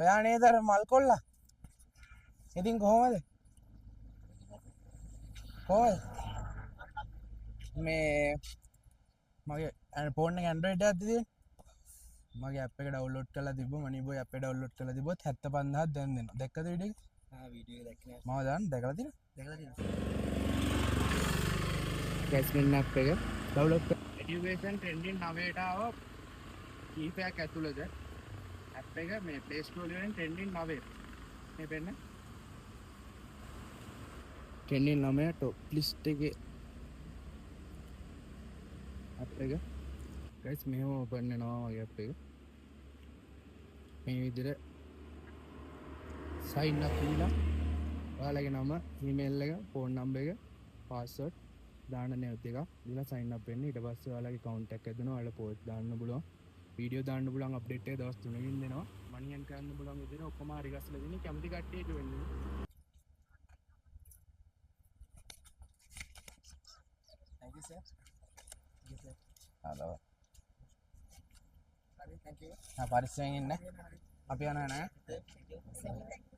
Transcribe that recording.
ඔයා නේද අර මල් කොල්ලා? ඉතින් කොහමද? කොහමද? මේ මගේ ෆෝන් එක Android එකක්ද තියෙන්නේ? මගේ ඇප් එක ඩවුන්ලෝඩ් කරලා තිබ්බ මනිබෝයි ඇප් එක ඩවුන්ලෝඩ් කරලා තිබ්බොත් 75000ක් දැන් දෙනවා. දැක්කද වීඩියෝ එක? වීඩියෝ එක දැක්කේ නෑ. මම දාන්න දැකලා තියෙනවා. දැකලා තියෙනවා. ගැස්මින් ඇප් එක ඩවුන්ලෝඩ් කර එඩියුකේෂන් ට්‍රෙන්ඩින් 9ට ආව කීපයක් ඇතුළත ඇප් එක මේ ප්ලේ ස්ටෝර් වලින් ට්‍රෙන්ඩින් 9 මේ පෙන්න ට්‍රෙන්ඩින් 9 টপ ලිස්ට් එකේ ඇප් එක ගයිස් මෙහෙම ඕපන් වෙනවා මගේ ඇප් එක මේ විදිහට සයින් අප් දීලා ඔයාලගේ නම ඊමේල් එක ෆෝන් නම්බර් එක පාස්වර්ඩ් දාන්න නැවත එකක් දීලා සයින් අප් වෙන්න ඊට පස්සේ ඔයාලගේ account එකක් ඇදෙනවා ඔයාලා පෝස්ට් දාන්න පුළුවන් වීඩියෝ දාන්න පුළුවන් අප්ඩේට් එක දවස් 3කින් දෙනවා මනියන් කරන්න පුළුවන් විදිහට ඔක්කොම හරි ගස්සලා දෙන්නේ කැමති කට්ටිය ජොයින් වෙන්න Thank you, sir. Thank you, sir. Hello Thank you. පරිස්සමෙන් ඉන්න අපි යනවා නෑ Thank you.